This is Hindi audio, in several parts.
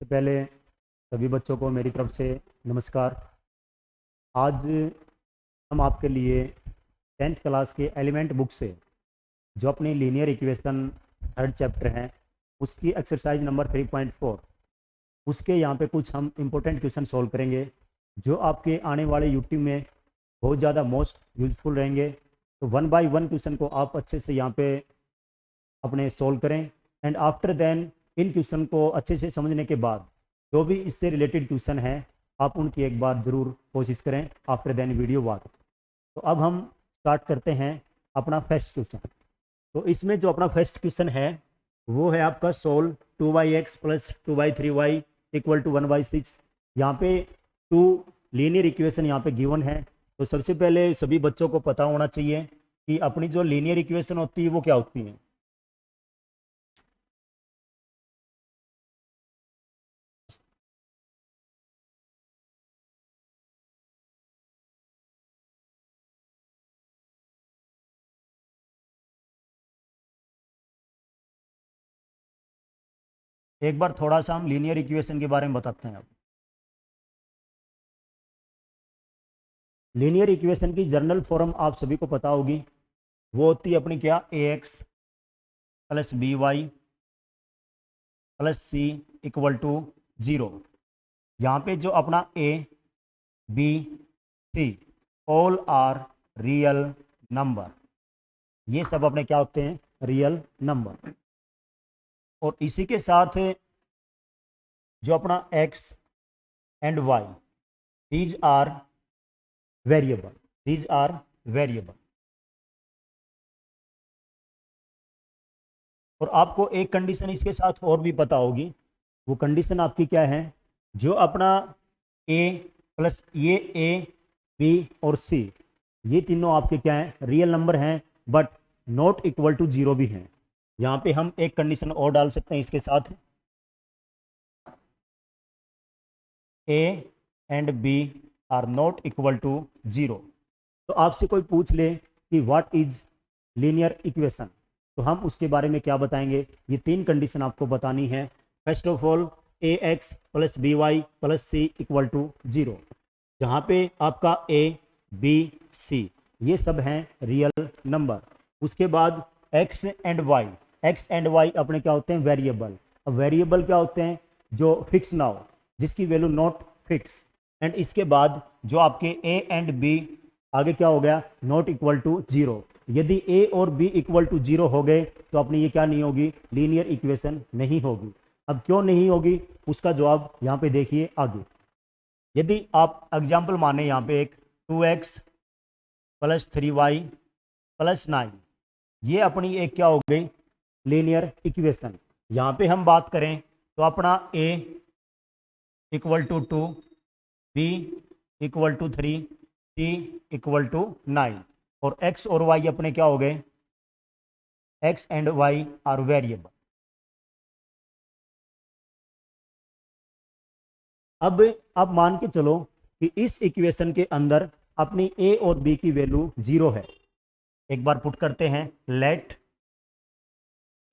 सबसे पहले सभी बच्चों को मेरी तरफ से नमस्कार। आज हम आपके लिए 10th क्लास के एलिमेंट बुक से जो अपनी लीनियर इक्वेशन थर्ड चैप्टर है उसकी एक्सरसाइज नंबर 3.4 उसके यहाँ पे कुछ हम इम्पोर्टेंट क्वेश्चन सॉल्व करेंगे जो आपके आने वाले यूट्यूब में बहुत ज़्यादा मोस्ट यूजफुल रहेंगे। तो वन बाय वन क्वेश्चन को आप अच्छे से यहाँ पे अपने सॉल्व करें एंड आफ्टर देन इन क्वेश्चन को अच्छे से समझने के बाद जो भी इससे रिलेटेड क्वेश्चन है आप उनकी एक बार ज़रूर कोशिश करें आफ्टर देन वीडियो वॉच। तो अब हम स्टार्ट करते हैं अपना फर्स्ट क्वेश्चन। तो इसमें जो अपना फर्स्ट क्वेश्चन है वो है आपका solve 2x plus 2/3y equal to 1/6। यहाँ पे टू लीनियर इक्वेशन यहाँ पे गिवन है। तो सबसे पहले सभी बच्चों को पता होना चाहिए कि अपनी जो लीनियर इक्वेशन होती है वो क्या होती है। एक बार थोड़ा सा हम लीनियर इक्वेशन के बारे में बताते हैं। अब लीनियर इक्वेशन की जनरल फॉर्म आप सभी को पता होगी, वो होती है अपनी क्या, ax plus by plus c equal to 0। यहाँ पे जो अपना a b c all are real number, ये सब अपने क्या होते हैं, रियल नंबर। और इसी के साथ जो अपना x and y these are variable, these are variable. और आपको एक कंडीशन इसके साथ और भी पता होगी, वो कंडीशन आपकी क्या है, जो अपना a प्लस ये a b और c ये तीनों आपके क्या हैं, रियल नंबर हैं बट नॉट इक्वल टू 0 भी हैं। यहाँ पे हम एक कंडीशन और डाल सकते हैं इसके साथ, a and b are not equal to 0। तो आपसे कोई पूछ ले कि व्हाट इज लीनियर इक्वेशन, तो हम उसके बारे में क्या बताएंगे, ये तीन कंडीशन आपको बतानी है। First of all ax plus b y plus c equal to 0, जहाँ पे आपका a b c ये सब हैं रियल नंबर। उसके बाद x एंड y अपने क्या होते हैं, वेरिएबल। अब वेरिएबल क्या होते हैं, जो फिक्स ना हो, जिसकी वैल्यू नॉट फिक्स। एंड इसके बाद जो आपके a एंड b आगे क्या हो गया, नॉट इक्वल टू 0। यदि a और b इक्वल टू 0 हो गए तो अपनी ये क्या नहीं होगी, लीनियर इक्वेशन नहीं होगी। अब क्यों नहीं होगी, उसका जवाब यहाँ पे देखिए आगे। यदि आप एग्जाम्पल माने यहाँ पे एक 2x प्लस 3y प्लस 9, ये अपनी एक क्या हो गई, लीनियर इक्वेशन। यहाँ पे हम बात करें तो अपना a equal to 2, b equal to 3, c equal to 9 और x और y अपने क्या हो गए, x and y are variable. अब आप मान के चलो कि इस इक्वेशन के अंदर अपनी a और b की वैल्यू 0 है। एक बार पुट करते हैं, let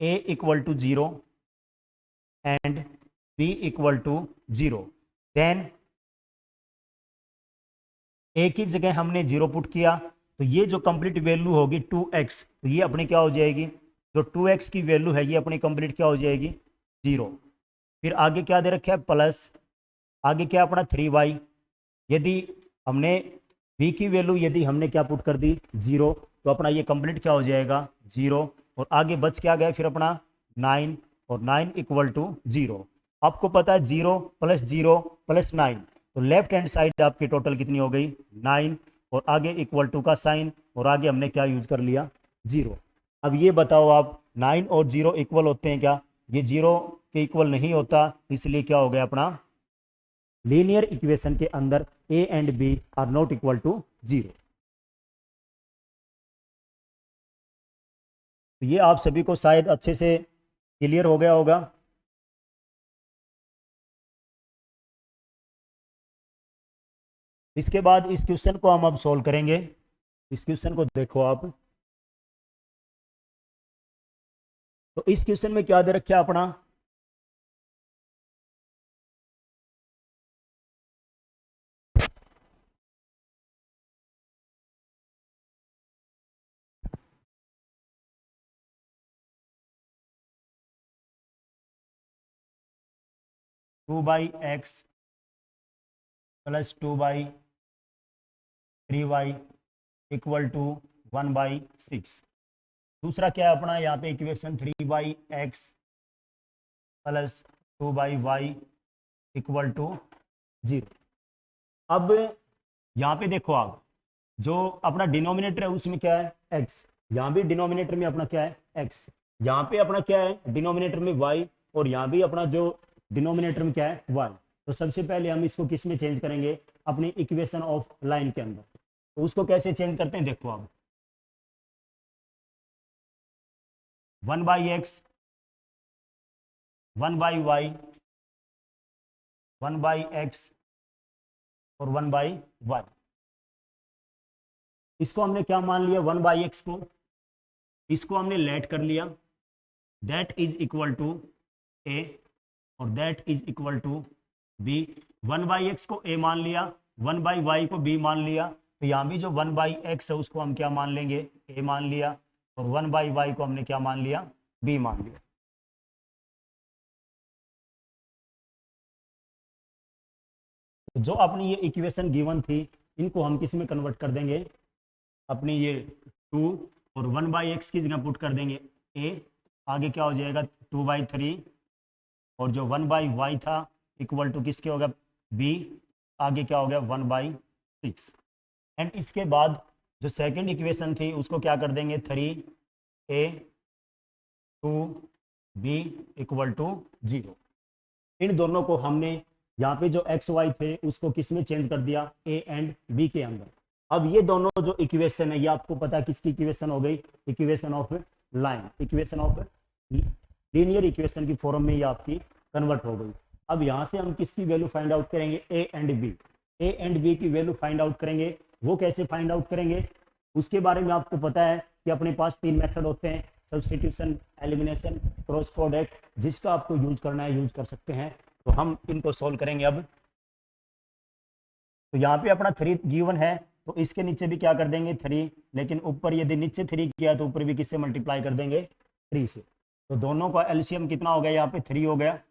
a equal to 0 and b equal to 0। Then a की जगह हमने 0 पुट किया, तो ये जो कंप्लीट वैल्यू होगी 2x, तो ये अपनी क्या हो जाएगी, जो 2x की वैल्यू है ये अपनी कंप्लीट क्या हो जाएगी, 0। फिर आगे क्या दे रखा है, प्लस आगे क्या अपना 3y। यदि हमने b की वैल्यू यदि हमने क्या पुट कर दी, 0, तो अपना ये कंप्लीट क्या हो जाएगा, 0। और आगे बच क्या गया फिर अपना 9, और 9 इक्वल टू 0। आपको पता है 0 प्लस 0 प्लस 9, तो लेफ्ट हैंड साइड आपकी टोटल कितनी हो गई, 9। और आगे इक्वल टू का साइन, और आगे हमने क्या यूज कर लिया, 0। अब ये बताओ आप, 9 और 0 इक्वल होते हैं क्या, ये 0 के इक्वल नहीं होता, इसलिए क्या हो गया अपना लीनियर इक्वेशन के अंदर a and b are not equal to 0। तो ये आप सभी को शायद अच्छे से क्लियर हो गया होगा। इसके बाद इस क्वेश्चन को हम अब सॉल्व करेंगे। इस क्वेश्चन को देखो आप, तो इस क्वेश्चन में क्या दे रखा है अपना, 2/x plus 2/3y equal to 1/6। दूसरा क्या है अपना यहाँ पे equation 3/x plus 2/y equal to 0। अब यहाँ पे देखो आप, जो अपना डिनोमिनेटर है उसमें क्या है x, यहाँ भी डिनोमिनेटर में अपना क्या है x, यहाँ पे अपना क्या है डिनोमिनेटर में y, और यहाँ भी अपना जो डिनोमिनेटर में क्या है y। तो सबसे पहले हम इसको किस में चेंज करेंगे, अपनी इक्वेशन ऑफ लाइन के अंदर। तो उसको कैसे चेंज करते हैं देखो आप, 1/x 1/y 1/x और 1/y, इसको हमने क्या मान लिया 1/x को, इसको हमने लेट कर लिया, that is equal to a और that is equal to b। 1/x को a मान लिया, 1/y को b मान लिया, तो यहाँ भी जो 1/x है उसको हम क्या मान लेंगे a मान लिया, और 1/y को हमने क्या मान लिया b मान लिया। तो जो अपनी ये इक्वेशन गिवन थी इनको हम किस में कन्वर्ट कर देंगे, अपनी ये 2 और 1/x की जगह पुट कर देंगे a, आगे क्या हो जाएगा 2/3, और जो 1/y था इक्वल टू किसके होगा b, आगे क्या हो गया 1/6। एंड इसके बाद जो सेकंड इक्वेशन थी उसको क्या कर देंगे 3a 2b इक्वल टू 0। इन दोनों को हमने यहाँ पे जो एक्स वाई थे उसको किस में चेंज कर दिया a एंड b के अंदर। अब ये दोनों जो इक्वेशन है ये आपको पता है किसकी इक्वेशन हो गई, equation of line, equation of linear equation की फॉर्म में ये आपकी कन्वर्ट हो गई। अब यहाँ से हम किसकी वैल्यू फाइंड आउट करेंगे a and b, a and b की वैल्यू फाइंड आउट करेंगे। वो कैसे फाइंड आउट करेंगे उसके बारे में आपको पता है कि अपने पास 3 मेथड होते हैं, सब्स्टिट्यूशन, एलिमिनेशन, क्रॉस प्रोडक्ट, जिसका आपको यूज करना है यूज कर सकते हैं। तो हम इनको सोल्व करेंगे। अब तो यहाँ पे अपना 3 गिवन है तो इसके नीचे भी क्या कर देंगे 3, लेकिन ऊपर यदि नीचे 3 किया तो ऊपर भी किससे मल्टीप्लाई कर देंगे 3 से। तो दोनों का एलसीएम कितना हो गया, यहाँ पे 3 हो गया,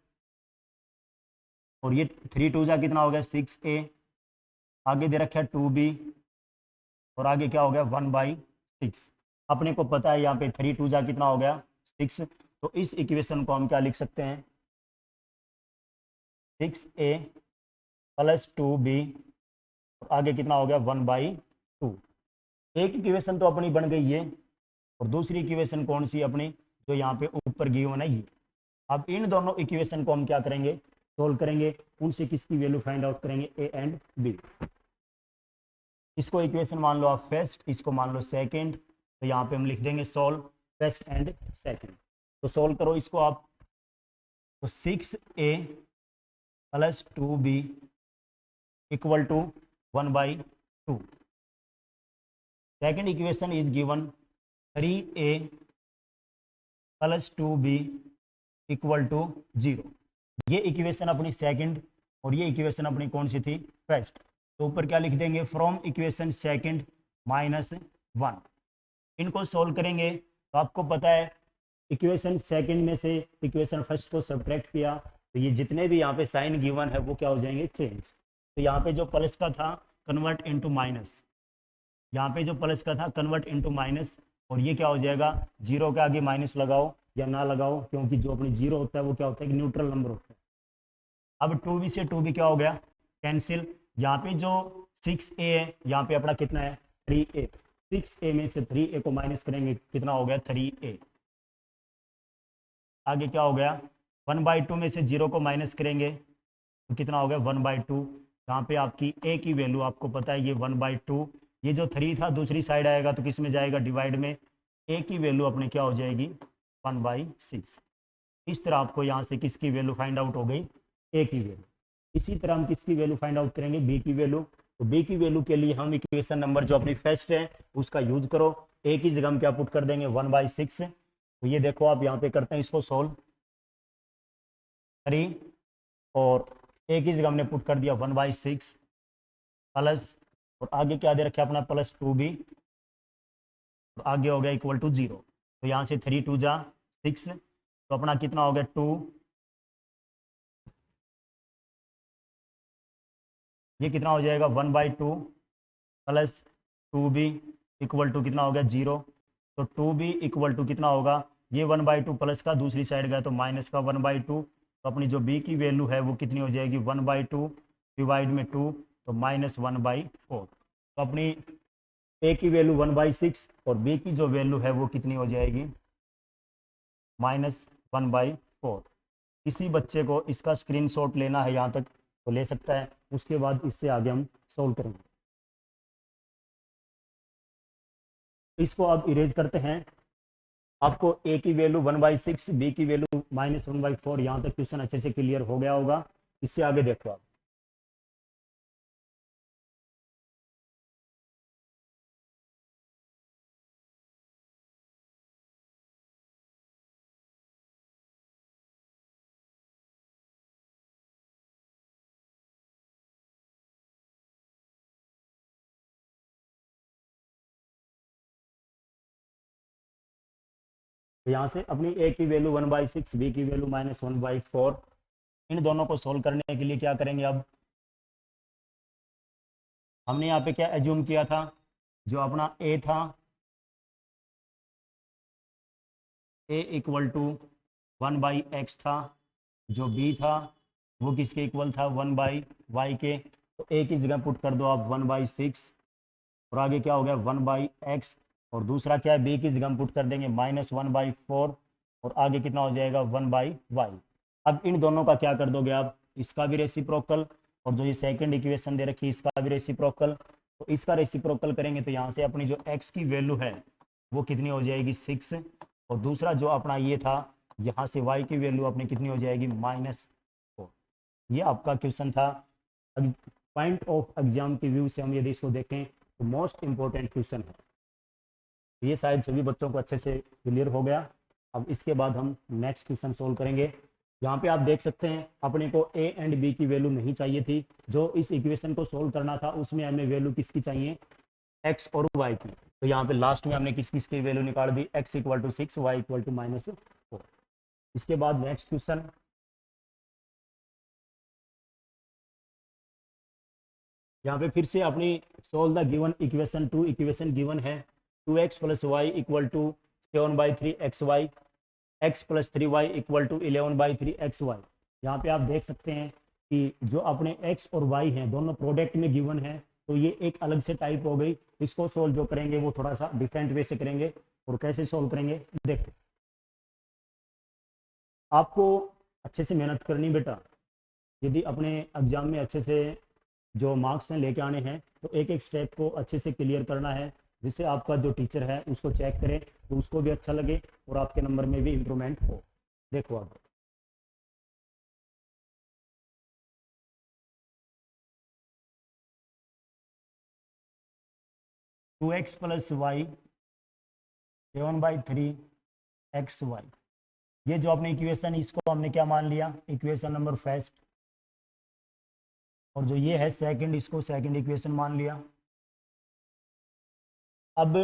और ये 3 2 जा कितना हो गया 6a, आगे दे रखा है 2b, और आगे क्या हो गया 1/6। अपने को पता है यहाँ पे 3 2 जा कितना हो गया 6, तो इस इक्वेशन को हम क्या लिख सकते हैं 6a प्लस 2b, और आगे कितना हो गया 1/2। एक इक्वेशन तो अपनी बन गई है, और दूसरी इक्वेशन कौन सी अपनी, जो यहाँ पे ऊपर गिवन है ये। अब इन दोनों इक्वेशन को हम क्या करेंगे सोल्व करेंगे, उनसे किसकी वैल्यू फाइंड आउट करेंगे a एंड b। इसको इक्वेशन मान लो आप फर्स्ट, इसको मान लो सेकंड, तो यहाँ पे हम लिख देंगे सोल्व फर्स्ट एंड सेकंड। तो सोल्व करो इसको आप, तो 6a plus 2b equal to 1/2। Second equation is given 3a plus 2b equal to 0। ये इक्वेशन अपनी सेकंड और ये इक्वेशन अपनी कौन सी थी फर्स्ट। तो ऊपर क्या लिख देंगे फ्रॉम इक्वेशन सेकंड -1। इनको सोल्व करेंगे तो आपको पता है इक्वेशन सेकंड में से इक्वेशन फर्स्ट को सब्ट्रैक्ट किया तो ये जितने भी यहाँ पे साइन गिवन है वो क्या हो जाएंगे चेंज। तो यहाँ पे जो प्लस का था कन्वर्ट इनटू माइनस, यहाँ पे जो प्लस का था कन्वर्ट इनटू माइनस, और ये क्या हो जाएगा 0 के आगे माइनस लगाओ या ना लगाओ, क्योंकि जो अपनी 0 होता है वो क्या होता है न्यूट्रल नंबर होता है। अब 2b से 2b क्या हो गया कैंसिल, यहाँ पे जो 6a है यहाँ पे अपना कितना है 3a, 6a में से 3a को माइनस करेंगे कितना हो गया 3a। आगे क्या हो गया 1/2 में से 0 को माइनस करेंगे तो कितना हो गया 1/2। यहाँ पे आपकी a की वैल्यू आपको पता है ये 1/2, ये जो 3 था दूसरी साइड आएगा तो किस में जाएगा डिवाइड में, a की वैल्यू अपने क्या हो जाएगी 1/6। इस तरह आपको यहाँ से किसकी वैल्यू फाइंड आउट हो गई a की वैल्यू। इसी तरह हम किसकी वैल्यू फाइंड आउट करेंगे b की वैल्यू। तो b की वैल्यू के लिए हम इक्वेशन नंबर जो अपनी फर्स्ट है उसका यूज करो, a की जगह हम क्या पुट कर देंगे 1/6। तो ये देखो आप यहाँ पे करते हैं इसको सोल्व 3, और a की जगह हमने पुट कर दिया 1/6 प्लस, और आगे क्या दे रखे अपना प्लस 2b, और आगे हो गया इक्वल टू 0। तो यहाँ से 3 2 जा 6, तो अपना कितना हो गया 2 ये कितना हो जाएगा 1/2 प्लस 2b इक्वल टू कितना हो गया 0। तो 2b इक्वल टू कितना होगा, ये 1/2 प्लस का दूसरी साइड गया तो माइनस का 1/2। तो अपनी जो b की वैल्यू है वो कितनी हो जाएगी 1/2 डिवाइड में 2 तो -1/4। तो अपनी a की वैल्यू 1/6 और b की जो वैल्यू है वो कितनी हो जाएगी -1/4। किसी बच्चे को इसका स्क्रीनशॉट लेना है यहाँ तक तो ले सकता है, उसके बाद इससे आगे हम सोल्व करेंगे। इसको अब इरेज करते हैं। आपको a की वैल्यू 1/6 b की वैल्यू -1/4 यहाँ तक क्वेश्चन अच्छे से क्लियर हो गया होगा। इससे आगे देखो आप। तो यहाँ से अपनी a की वैल्यू 1/6 b की वैल्यू -1/4, इन दोनों को सोल्व करने के लिए क्या करेंगे, अब हमने यहाँ पे क्या एज्यूम किया था, जो अपना a था a इक्वल टू 1/x था, जो b था वो किसके इक्वल था 1/y के। तो a की जगह पुट कर दो आप 1/6 और आगे क्या हो गया 1/x, और दूसरा क्या है b की जगह हम पुट कर देंगे -1/4 और आगे कितना हो जाएगा 1/y। अब इन दोनों का क्या कर दोगे आप, इसका भी रेसिप्रोकल और जो ये सेकंड इक्वेशन दे रखी है इसका भी रेसिप्रोकल। तो इसका रेसिप्रोकल करेंगे तो यहाँ से अपनी जो x की वैल्यू है वो कितनी हो जाएगी 6, और दूसरा जो अपना ये था यहाँ से y की वैल्यू अपनी कितनी हो जाएगी -4। ये आपका क्वेश्चन था। पॉइंट ऑफ एग्जाम के व्यू से हम यदि इसको देखें तो मोस्ट इंपॉर्टेंट क्वेश्चन है। ये शायद सभी बच्चों को अच्छे से क्लियर हो गया। अब इसके बाद हम नेक्स्ट क्वेश्चन सोल्व करेंगे। यहाँ पे आप देख सकते हैं अपने को a एंड b की वैल्यू नहीं चाहिए थी, जो इस इक्वेशन को सोल्व करना था उसमें हमें वैल्यू किसकी चाहिए x और y की। तो यहाँ पे लास्ट में हमने किस किस की वैल्यू निकाल दी, x equal to 6 y equal to -4। इसके बाद नेक्स्ट क्वेश्चन, यहाँ पे फिर से अपनी solve the given equation two, equation given है 2x + y equal to 7/3xy, x + 3y equal to 11/3xy। यहाँ पे आप देख सकते हैं कि जो अपने x और y हैं दोनों प्रोडक्ट में गिवन है, तो ये एक अलग से टाइप हो गई। इसको सोल्व जो करेंगे वो थोड़ा सा डिफरेंट वे से करेंगे। और कैसे सोल्व करेंगे देखो, आपको अच्छे से मेहनत करनी बेटा। यदि अपने एग्जाम में अच्छे से जो मार्क्स हैं लेके आने हैं तो एक एक स्टेप को अच्छे से क्लियर करना है, जिससे आपका जो टीचर है उसको चेक करे तो उसको भी अच्छा लगे और आपके नंबर में भी इम्प्रूवमेंट हो। देखो आप, to x plus Y 7/3xy, ये जो अपने इक्वेशन इसको हमने क्या मान लिया इक्वेशन नंबर फर्स्ट, और जो ये है सेकंड इसको सेकंड इक्वेशन मान लिया। अब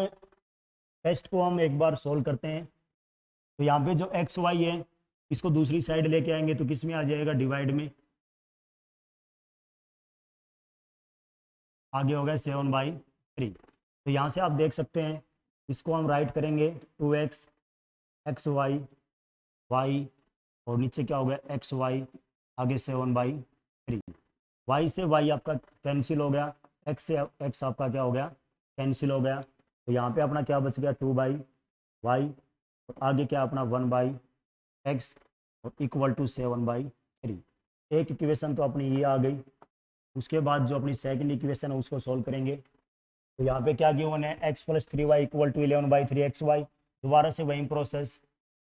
टेस्ट को हम एक बार सोल्व करते हैं। तो यहाँ पे जो एक्स वाई है इसको दूसरी साइड लेके आएंगे तो किस में आ जाएगा डिवाइड में, आगे हो गया 7/3। तो यहाँ से आप देख सकते हैं इसको हम राइट करेंगे 2x xy y, और नीचे क्या हो गया xy आगे 7/3। y से y आपका कैंसिल हो गया, x से x आपका क्या हो गया कैंसिल हो गया। तो यहाँ पे अपना क्या बच गया 2/y, और आगे क्या अपना 1/x और इक्वल टू 7/3। एक इक्वेशन तो अपनी ये आ गई। उसके बाद जो अपनी सेकंड इक्वेशन है उसको सोल्व करेंगे। तो यहाँ पे क्या गिवन है x + 3y equal to 11/3xy। दोबारा से वही प्रोसेस,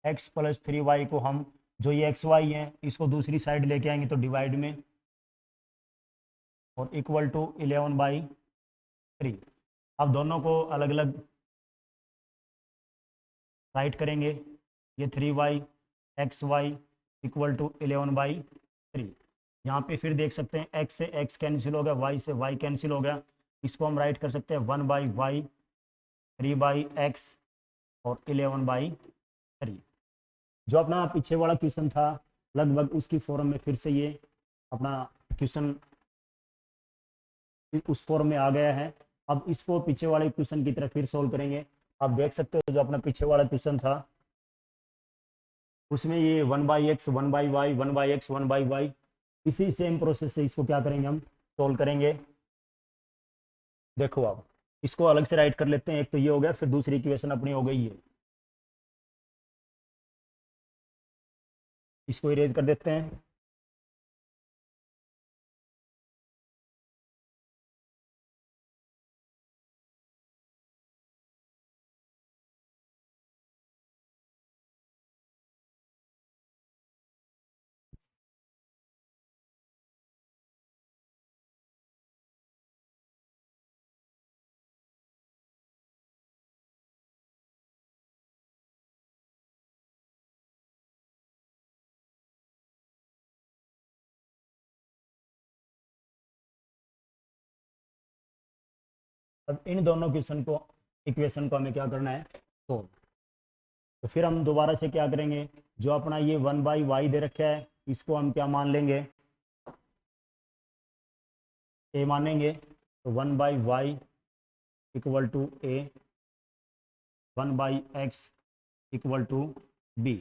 x + 3y को हम जो ये xy है इसको दूसरी साइड लेके आएंगे तो डिवाइड में, और इक्वल टू 11/3। अब दोनों को अलग अलग राइट करेंगे। ये 3y xy इक्वल टू 11/3। यहाँ पे फिर देख सकते हैं x से x कैंसिल हो गया, y से y कैंसिल हो गया। इसको हम राइट कर सकते हैं 1/y 3/x और 11/3। जो अपना पीछे वाला क्वेश्चन था लगभग उसकी फॉर्म में फिर से ये अपना क्वेश्चन उस फॉर्म में आ गया है। अब इसको पीछे वाले क्वेश्चन की तरह फिर सोल्व करेंगे। आप देख सकते हो जो अपना पीछे वाला क्वेश्चन था उसमें ये 1/x 1/y 1/x 1/y, इसी सेम प्रोसेस से इसको क्या करेंगे, हम सोल्व करेंगे। देखो आप इसको अलग से राइट कर लेते हैं, एक तो ये हो गया, फिर दूसरी इक्वेशन अपनी हो गई है, इसको इरेज कर देते हैं। अब इन दोनों इक्वेशन को हमें क्या करना है, सोल्व। तो फिर हम दोबारा से क्या करेंगे, जो अपना ये 1/y दे रखा है इसको हम क्या मान लेंगे, ए मानेंगे। तो 1/y equal to a, 1/x equal to b.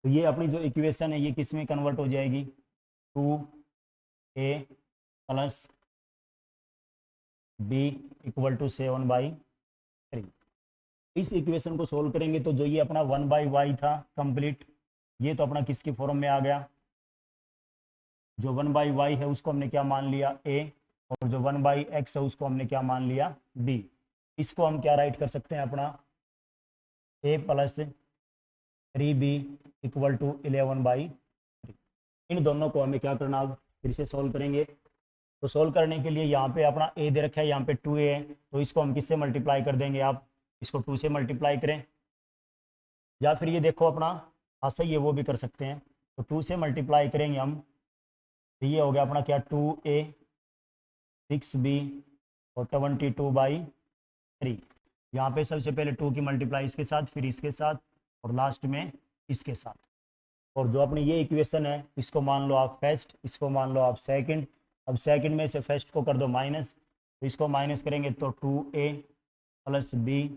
तो ये अपनी जो इक्वेशन है ये किस में कन्वर्ट हो जाएगी, 2a plus B equal to 7/3। इस इक्वेशन को सोल्व करेंगे तो जो ये अपना 1/y था कंप्लीट, ये तो अपना किसके फॉर्म में आ गया, जो 1/y है उसको हमने क्या मान लिया a, और जो 1/x है उसको हमने क्या मान लिया b। इसको हम क्या राइट कर सकते हैं, अपना a plus 3b equal to 11/3। इन दोनों को हमें क्या करना, अब फिर से सोल्व करेंगे। तो सोल्व करने के लिए यहाँ पे अपना a दे रखा है, यहाँ पे 2a है, तो इसको हम किससे मल्टीप्लाई कर देंगे, आप इसको 2 से मल्टीप्लाई करें, या फिर ये देखो अपना सही है वो भी कर सकते हैं। तो 2 से मल्टीप्लाई करेंगे हम, तो ये हो गया अपना क्या 2a 6b और 22/3। यहाँ पे सबसे पहले 2 की मल्टीप्लाई इसके साथ, फिर इसके साथ, और लास्ट में इसके साथ। और जो अपनी ये इक्वेशन है इसको मान लो आप फर्स्ट, इसको मान लो आप सेकंड। अब सेकंड में से फर्स्ट को कर दो माइनस, तो इसको माइनस करेंगे तो 2a plus b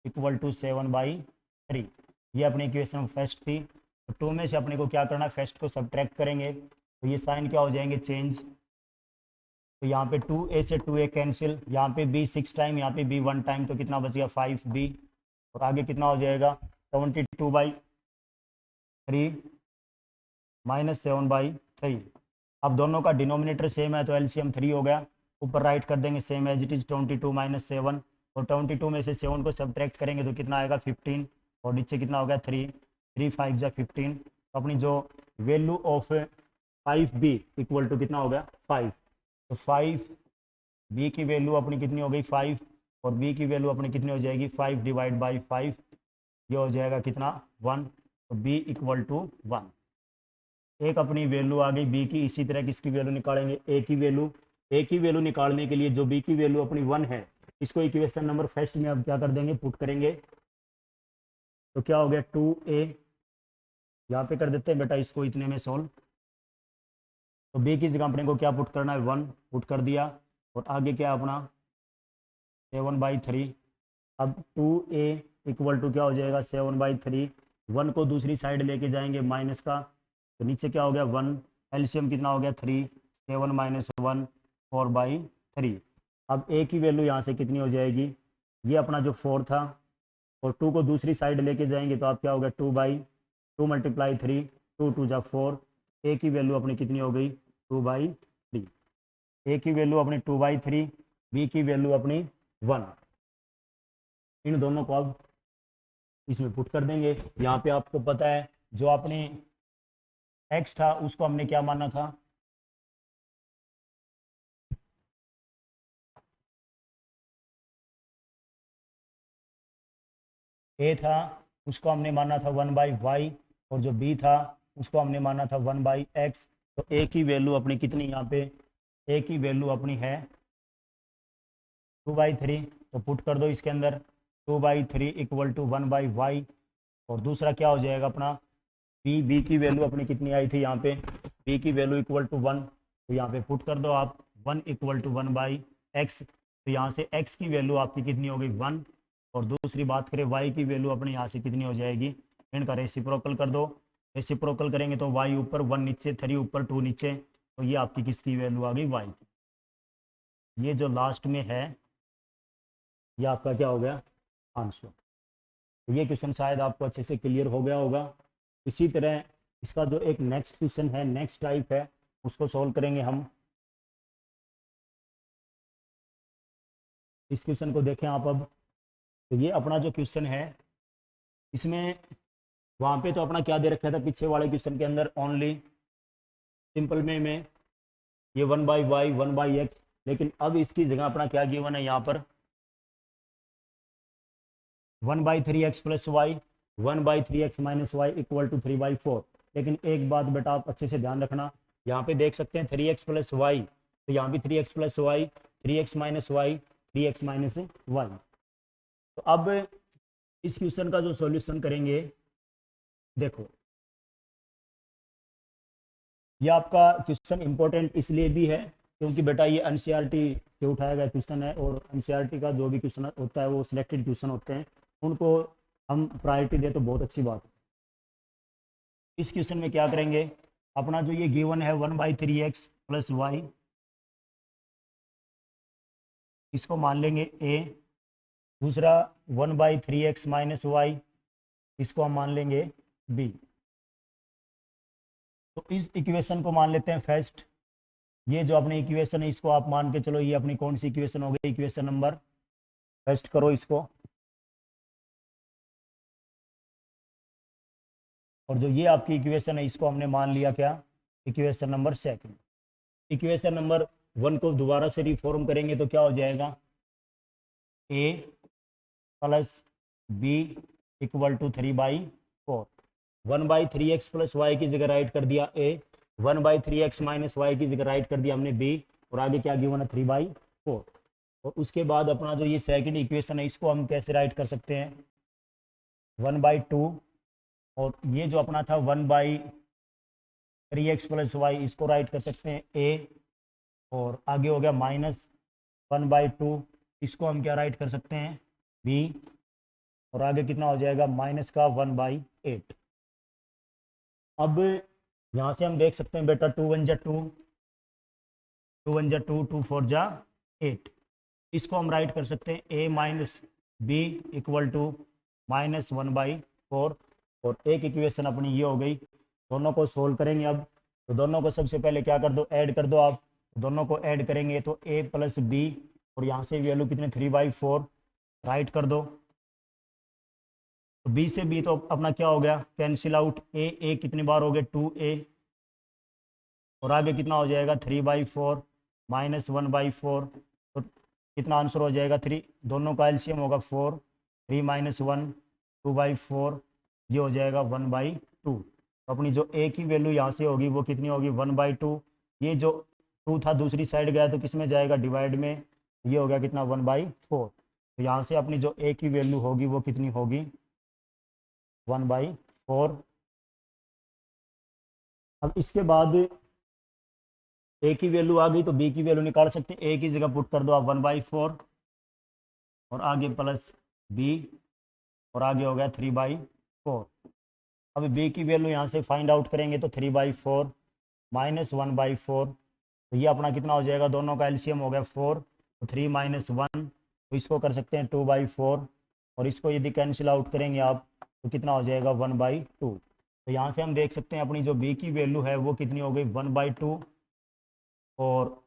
equal to 7/3। ये अपनी इक्वेशन फर्स्ट थी। तो 2 में से अपने को क्या करना है, फर्स्ट को सब्ट्रैक्ट करेंगे, तो ये साइन क्या हो जाएंगे, चेंज। तो यहाँ पे 2a से 2a कैंसिल, यहाँ पे b 6 टाइम, यहाँ पे b 1 टाइम, तो कितना बच गया 5b, और आगे कितना हो जाएगा 22/3 माइनस 7/3। अब दोनों का डिनोमिनेटर सेम है तो एलसीएम 3 हो गया, ऊपर राइट कर देंगे same as it is 22 minus 7, और 22 में से 7 को सब्ट्रैक्ट करेंगे तो कितना आएगा 15, और नीचे कितना हो गया 3, 3 5 जा 15। तो अपनी जो value of 5b equal to कितना हो गया 5। तो 5b की वैल्यू अपनी कितनी हो गई 5, और b की वैल्यू अपनी कितनी हो जाएगी 5 डिवाइड बाई 5, ये हो जाएगा कितना 1। तो b इक्वल टू 1। एक अपनी वैल्यू आ गई b की, इसी तरह किसकी वैल्यू निकालेंगे, a की वैल्यू। a की वैल्यू निकालने के लिए जो b की वैल्यू अपनी 1 है, इसको इक्वेशन नंबर फर्स्ट में अब क्या कर देंगे, पुट करेंगे। तो क्या हो गया 2a, यहाँ पे कर देते हैं बेटा इसको इतने में सोल्व। तो b की जगह अपने को क्या पुट करना है 1 पुट कर दिया, और आगे क्या अपना 7/3। अब 2a इक्वल टू क्या हो जाएगा 7/3, 1 को दूसरी साइड लेके जाएंगे माइनस का, तो नीचे क्या हो गया 1, एलसीएम कितना हो गया 3, 7 माइनस 1 4/3। अब a की वैल्यू यहाँ से कितनी हो जाएगी, ये अपना जो 4 था, और 2 को दूसरी साइड लेके जाएंगे तो आप क्या हो गया 2/2 मल्टीप्लाई 3, 2 2 जा 4। a की वैल्यू अपनी कितनी हो गई 2/3। a की वैल्यू अपनी 2/3, b की वैल्यू अपनी 1। इन दोनों को अब इसमें पुट कर देंगे। यहाँ पे आपको पता है जो आपने x था उसको हमने क्या माना था, a था उसको हमने माना था 1/y, और जो b था उसको हमने माना था 1/x। तो a की वैल्यू अपनी कितनी, यहाँ पे a की वैल्यू अपनी है 2/3, तो पुट कर दो इसके अंदर 2/3 इक्वल टू 1/y, और दूसरा क्या हो जाएगा अपना b की वैल्यू अपनी कितनी आई थी, यहाँ पे b की वैल्यू इक्वल टू 1, तो यहाँ पे पुट कर दो आप 1 इक्वल टू 1/x। तो यहाँ से x की वैल्यू आपकी कितनी हो गई 1, और दूसरी बात करें y की वैल्यू अपने यहाँ से कितनी हो जाएगी, इनका रेसिप्रोकल कर दो। रेसिप्रोकल करेंगे तो y ऊपर 1 नीचे, 3 ऊपर 2 नीचे, तो ये आपकी किसकी वैल्यू आ गई y की। ये जो लास्ट में है ये आपका क्या हो गया आंसर। तो ये क्वेश्चन शायद आपको अच्छे से क्लियर हो गया होगा। इसी तरह इसका जो एक नेक्स्ट क्वेश्चन है, नेक्स्ट टाइप है, उसको सॉल्व करेंगे हम। इस क्वेश्चन को देखें आप अब। तो ये अपना जो क्वेश्चन है, इसमें वहाँ पे तो अपना क्या दे रखा था पीछे वाले क्वेश्चन के अंदर, ओनली सिंपल में ये 1/y 1/x, लेकिन अब इसकी जगह अपना क्या गिवन है यहाँ पर 1/3x plus y 1/3x minus y equal to 3/4। लेकिन एक बात बेटा आप अच्छे से ध्यान रखना, यहाँ पे देख सकते हैं 3x प्लस वाई, तो यहाँ भी 3x plus y, 3x minus y, 3x minus y. तो अब इस क्वेश्चन का जो सॉल्यूशन करेंगे, देखो ये आपका क्वेश्चन इंपॉर्टेंट इसलिए भी है क्योंकि बेटा ये एनसीईआरटी से उठाया गया क्वेश्चन है, और एनसीईआरटी का जो भी क्वेश्चन होता है वो सिलेक्टेड क्वेश्चन होते हैं, उनको हम प्रायोरिटी दें तो बहुत अच्छी बात है। इस क्वेश्चन में क्या करेंगे, अपना जो ये गिवन है 1/3x प्लस वाई, इसको मान लेंगे a। दूसरा 1/3x माइनस वाई, इसको हम मान लेंगे b। तो इस इक्वेशन को मान लेते हैं फर्स्ट। ये जो अपनी इक्वेशन है इसको आप मान के चलो, ये अपनी कौन सी इक्वेशन हो गई, इक्वेशन नंबर फर्स्ट करो इसको। और जो ये आपकी इक्वेशन है इसको हमने मान लिया क्या, equation number second. Equation number 1 को दोबारा से रिफॉर्म करेंगे तो क्या हो जाएगा, a plus b equal to 3/4। 1/3x plus y की जगह राइट कर दिया a, 1/3x माइनस वाई की जगह राइट कर दिया हमने b, और आगे क्या गिवन है 3/4। और उसके बाद अपना जो ये सेकंड इक्वेशन है इसको हम कैसे राइट कर सकते हैं 1/2, और ये जो अपना था 1/3x प्लस वाई, इसको राइट कर सकते हैं a, और आगे हो गया माइनस 1/2, इसको हम क्या राइट कर सकते हैं b, और आगे कितना हो जाएगा माइनस का 1/8। अब यहाँ से हम देख सकते हैं बेटा 2 1 जा 2, 2 1 जा 2, 2 4 जा 8, इसको हम राइट कर सकते हैं a minus b equal to minus 1/4। और एक इक्वेशन अपनी ये हो गई। दोनों को सोल्व करेंगे अब, तो दोनों को सबसे पहले क्या कर दो, ऐड कर दो आप। दोनों को ऐड करेंगे तो a प्लस बी, और यहाँ से वैल्यू कितने 3/4 राइट कर दो। तो b से b तो अपना क्या हो गया कैंसिल आउट, a कितनी बार हो गए 2a, और आगे कितना हो जाएगा 3/4 माइनस 1/4। तो कितना आंसर हो जाएगा 3, दोनों का एलसीएम होगा 4, 3 माइनस 1 2/4, ये हो जाएगा 1/2। तो अपनी जो a की वैल्यू यहाँ से होगी वो कितनी होगी 1/2। ये जो 2 था दूसरी साइड गया तो किस में जाएगा डिवाइड में, ये हो गया कितना 1/4। तो यहाँ से अपनी जो a की वैल्यू होगी वो कितनी होगी 1/4। अब इसके बाद a की वैल्यू आ गई तो b की वैल्यू निकाल सकते हैं। a की जगह पुट कर दो आप 1/4, और आगे प्लस b, और आगे हो गया 3/4। अब b की वैल्यू यहाँ से फाइंड आउट करेंगे तो 3/4 माइनस 1/4, तो ये अपना कितना हो जाएगा, दोनों का एलसीएम हो गया 4, तो 3 माइनस 1, तो इसको कर सकते हैं 2/4, और इसको यदि कैंसिल आउट करेंगे आप तो कितना हो जाएगा 1/2। तो यहाँ से हम देख सकते हैं अपनी जो b की वैल्यू है वो कितनी हो गई 1/2, और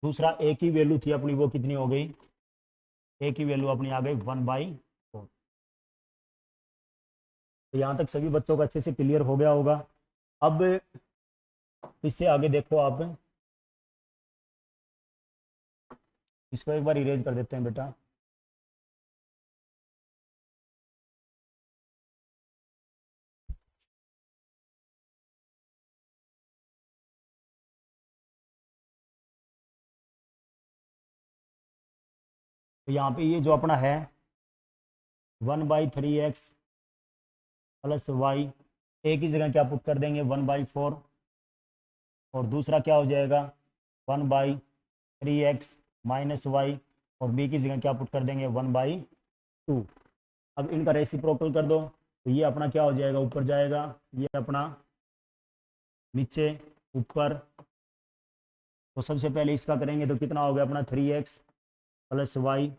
दूसरा a की वैल्यू थी अपनी वो कितनी हो गई, a की वैल्यू अपनी आ गई 1/4। तो यहाँ तक सभी बच्चों का अच्छे से क्लियर हो गया होगा। अब इससे आगे देखो आप, इसको एक बार इरेज कर देते हैं बेटा। तो यहाँ पे ये जो अपना है 1/3x प्लस वाई, ए की जगह क्या पुट कर देंगे 1/4, और दूसरा क्या हो जाएगा 1/3x माइनस वाई, और b की जगह क्या पुट कर देंगे 1/2। अब इनका रेसिप्रोकल कर दो तो ये अपना क्या हो जाएगा, ऊपर जाएगा, ये अपना नीचे ऊपर। तो सबसे पहले इसका करेंगे तो कितना हो गया अपना 3x प्लस वाई,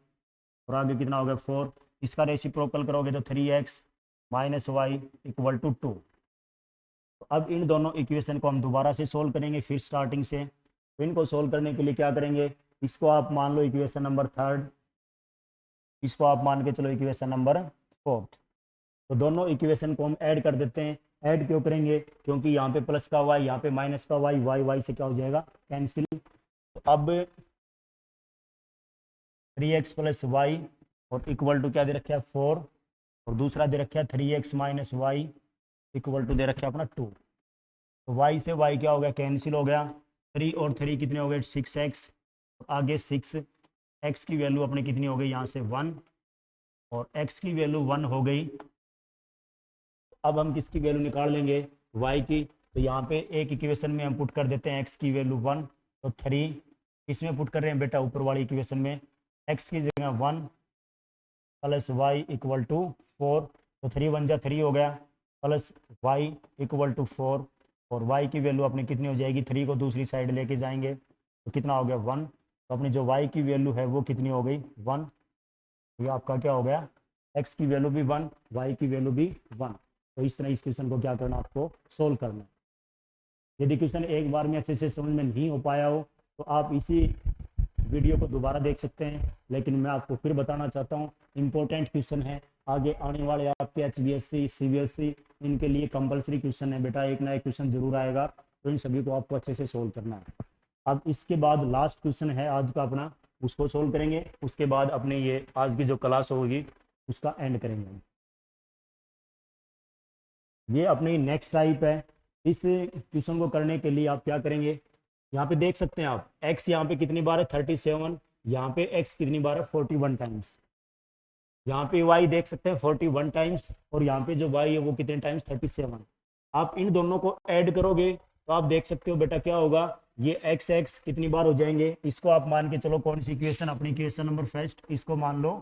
और आगे कितना हो गया 4। इसका रेसिप्रोकल करोगे तो 3x minus y equal to 2। तो अब इन दोनों इक्वेशन को हम दोबारा से सोल्व करेंगे फिर स्टार्टिंग से। तो इनको सोल्व करने के लिए क्या करेंगे, इसको आप मान लो इक्वेशन नंबर 3, इसको आप मान के चलो इक्वेशन नंबर 4। तो दोनों इक्वेशन को हम ऐड कर देते हैं। ऐड क्यों करेंगे, क्योंकि यहाँ पे प्लस का वाई, यहाँ पे माइनस का वाई, वाई वाई से क्या हो जाएगा कैंसिल। तो अब 3x प्लस वाई और इक्वल टू क्या दे रखा है 4, और दूसरा दे रखा है 3x minus y equal to दे रखा है अपना 2। तो y से y क्या हो गया कैंसिल हो गया, 3 और 3 कितने हो गए 6x, आगे 6, x की वैल्यू अपनी कितनी हो गई यहाँ से 1, और x की वैल्यू 1 हो गई। अब हम किसकी वैल्यू निकाल लेंगे y की, तो यहाँ पे एक इक्वेशन में हम पुट कर देते हैं x की वैल्यू 1, तो 3 इसमें पुट कर रहे हैं बेटा ऊपर वाली इक्वेशन में, x की जगह 1 प्लस वाई इक्वल टू 4, तो 3 1 जा 3 हो गया, प्लस वाई इक्वल टू 4, और y की वैल्यू अपनी कितनी हो जाएगी, 3 को दूसरी साइड लेके जाएंगे तो कितना हो गया 1। तो अपनी जो y की वैल्यू है वो कितनी हो गई 1। ये आपका क्या हो गया, x की वैल्यू भी 1, y की वैल्यू भी 1। तो इस तरह इस क्वेश्चन को क्या करना, आपको सोल्व करना। यदि क्वेश्चन एक बार में अच्छे से समझ में नहीं हो पाया हो तो आप इसी वीडियो को दोबारा देख सकते हैं, लेकिन मैं आपको फिर बताना चाहता हूँ इंपॉर्टेंट क्वेश्चन है। आगे आने वाले आपके HBSC CBSE इनके लिए कंपलसरी क्वेश्चन है बेटा, एक ना एक क्वेश्चन जरूर आएगा, तो इन सभी को आपको अच्छे से सोल्व करना है। अब इसके बाद लास्ट क्वेश्चन है आज का अपना, उसको सोल्व करेंगे, उसके बाद अपने ये आज की जो क्लास होगी उसका एंड करेंगे। ये अपनी नेक्स्ट टाइप है। इस क्वेश्चन को करने के लिए आप क्या करेंगे, यहाँ पे देख सकते हैं आप x यहाँ पे कितनी बार है 37, यहाँ पे x कितनी बार है 41 टाइम्स, यहाँ पे y देख सकते हैं 41 टाइम्स, और यहाँ पे जो y है वो कितने टाइम्स 37। आप इन दोनों को ऐड करोगे तो आप देख सकते हो बेटा क्या होगा, ये x कितनी बार हो जाएंगे, इसको आप मान के चलो कौन सी इक्वेशन, अपनी इक्वेशन नंबर फर्स्ट, इसको मान लो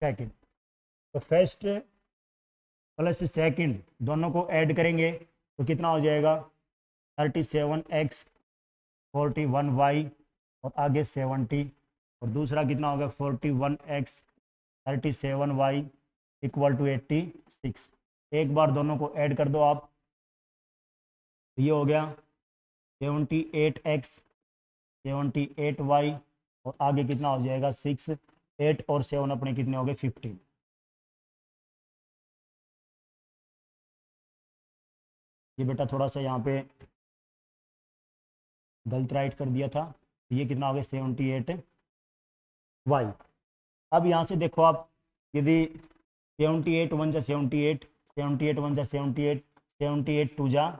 सेकंड। तो फर्स्ट प्लस सेकंड दोनों को ऐड करेंगे तो कितना हो जाएगा 37x 41y और आगे 70, और दूसरा कितना होगा 41x 37y इक्वल टू 86। एक बार दोनों को ऐड कर दो आप, ये हो गया 78x 78y और आगे कितना हो जाएगा 6, 8 और 7 अपने कितने हो गए 15। ये बेटा थोड़ा सा यहाँ पे गलत राइट कर दिया था, ये कितना हो गया 78y। अब यहाँ से देखो आप, यदि 78 1 जा 78, 78 1 जा 78, 78 2 जा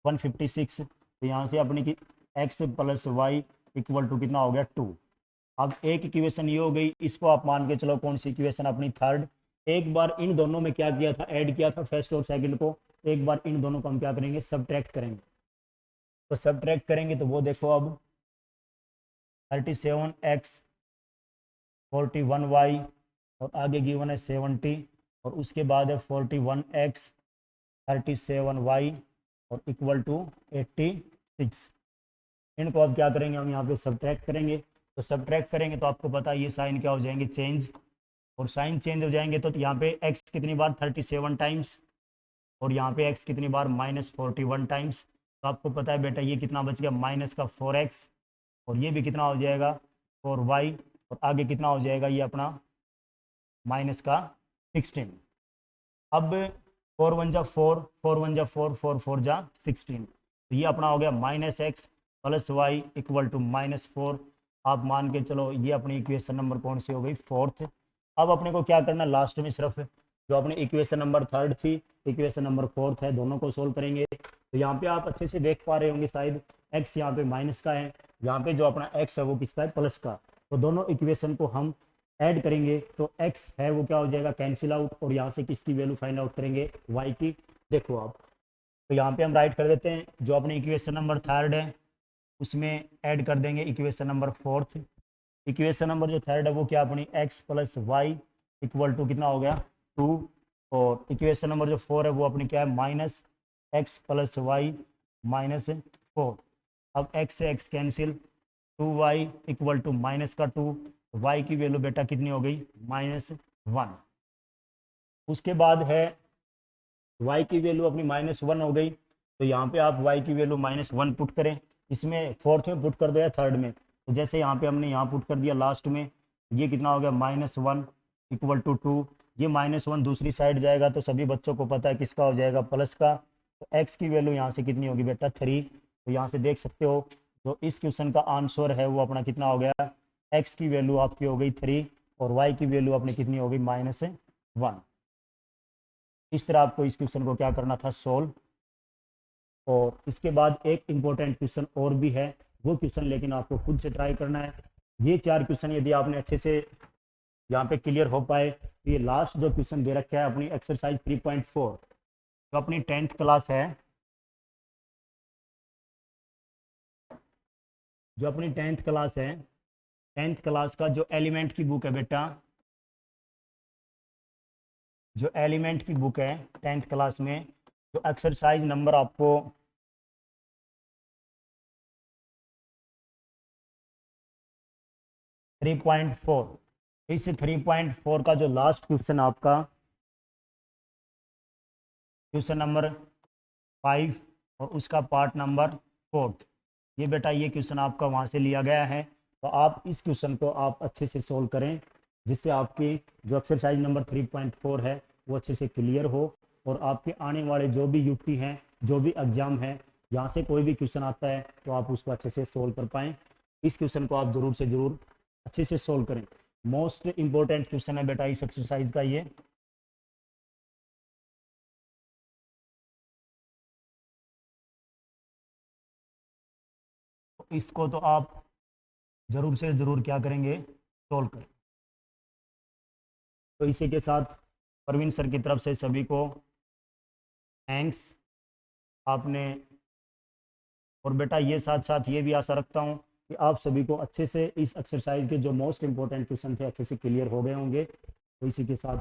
156, तो यहाँ से अपनी की x plus y equal to कितना हो गया 2। अब एक इक्वेशन ये हो गई, इसको आप मान के चलो कौन सी इक्वेशन अपनी थर्ड। एक बार इन दोनों में क्या किया था, ऐड किया था फर्स्ट और सेकंड को, एक बार इन दोनों को हम क्या करेंगे सब्ट्रैक्ट करेंगे। तो सब्ट्रैक्ट करेंगे तो वो देखो अब 37x 41y और आगे गिवन है 70, और उसके बाद है 41x 37y और इक्वल टू 86। इनको अब क्या करेंगे, हम यहाँ पे सब्ट्रैक्ट करेंगे। तो सब्ट्रैक्ट करेंगे तो आपको पता है ये साइन क्या हो जाएंगे चेंज, और साइन चेंज हो जाएंगे तो यहाँ पे x कितनी बार 37 टाइम्स, और यहाँ पे x कितनी बार -41 टाइम्स। तो आपको पता है बेटा ये कितना बच गया माइनस का 4x, और ये भी कितना हो जाएगा 4y, और आगे कितना हो जाएगा ये अपना माइनस का 16। अब 4 1 जा 4, 4 1 जा 4, 4 4 जा 16, तो ये अपना हो गया -x plus y equal to -4। आप मान के चलो ये अपनी इक्वेशन नंबर कौन सी हो गई फोर्थ। अब अपने को क्या करना, लास्ट में सिर्फ जो अपनी इक्वेशन नंबर थर्ड थी, इक्वेशन नंबर फोर्थ है, दोनों को सोल्व करेंगे। तो यहाँ पे आप अच्छे से देख पा रहे होंगे शायद, x यहाँ पे माइनस का है, यहाँ पे जो अपना x है वो किसका है प्लस का। तो दोनों इक्वेशन को हम ऐड करेंगे तो x है वो क्या हो जाएगा कैंसिल आउट, और यहाँ से किसकी वैल्यू फाइंड आउट करेंगे y की। देखो आप, तो यहाँ पे हम राइट कर देते हैं जो अपनी इक्वेशन नंबर थर्ड है, उसमें ऐड कर देंगे equation number fourth. Equation number जो थर्ड है वो क्या अपनी x plus y equal to कितना हो गया 2। और इक्वेशन नंबर जो फोर है वो अपनी क्या है minus x plus y minus 4। अब x से x cancel, 2y equal to minus का 2, y की वैल्यू बेटा कितनी हो गई -1। उसके बाद है y की वैल्यू अपनी -1 हो गई, तो यहाँ पे आप y की वैल्यू -1 पुट करें, इसमें फोर्थ में पुट कर दो या थर्ड में। तो जैसे यहाँ पे हमने यहाँ पुट कर दिया लास्ट में, ये कितना हो गया -1 इक्वल टू 2। ये -1 दूसरी साइड जाएगा तो सभी बच्चों को पता है किसका हो जाएगा प्लस का। तो x की वैल्यू यहाँ से कितनी होगी बेटा 3। तो यहाँ से देख सकते हो जो इस क्वेश्चन का आंसर है वो अपना कितना हो गया, x की वैल्यू आपकी हो गई 3 और y की वैल्यू अपनी कितनी हो गई -1। इस तरह आपको इस क्वेश्चन को क्या करना था सोल्व। और इसके बाद एक इम्पोर्टेंट क्वेश्चन और भी है, वो क्वेश्चन लेकिन आपको खुद से ट्राई करना है। ये 4 क्वेश्चन यदि आपने अच्छे से यहाँ पे क्लियर हो पाए तो ये लास्ट जो क्वेश्चन दे रखा है अपनी एक्सरसाइज 3.4 जो अपनी 10th क्लास है, जो अपनी 10th क्लास है, 10th क्लास का जो एलिमेंट की बुक है बेटा, जो एलिमेंट की बुक है 10th क्लास में, जो एक्सरसाइज नंबर आपको 3.4, इस 3.4 का जो लास्ट क्वेश्चन आपका क्वेश्चन नंबर 5 और उसका पार्ट नंबर 4, ये बेटा ये क्वेश्चन आपका वहाँ से लिया गया है। तो आप इस क्वेश्चन को आप अच्छे से सोल्व करें जिससे आपकी जो एक्सरसाइज नंबर 3.4 है वो अच्छे से क्लियर हो और आपके आने वाले जो भी यूटी हैं, जो भी एग्जाम है, यहाँ से कोई भी क्वेश्चन आता है तो आप उसको अच्छे से सोल्व कर पाएँ। इस क्वेश्चन को आप ज़रूर से ज़रूर अच्छे से सोल्व करें। मोस्ट इम्पोर्टेंट क्वेश्चन है बेटा इस एक्सरसाइज का ये। इसको तो आप ज़रूर से ज़रूर क्या करेंगे सोल्व करें। तो इसी के साथ परवीन सर की तरफ से सभी को थैंक्स आपने। और बेटा ये साथ साथ ये भी आशा रखता हूँ कि आप सभी को अच्छे से इस एक्सरसाइज के जो मोस्ट इंपॉर्टेंट क्वेश्चन थे अच्छे से क्लियर हो गए होंगे। तो इसी के साथ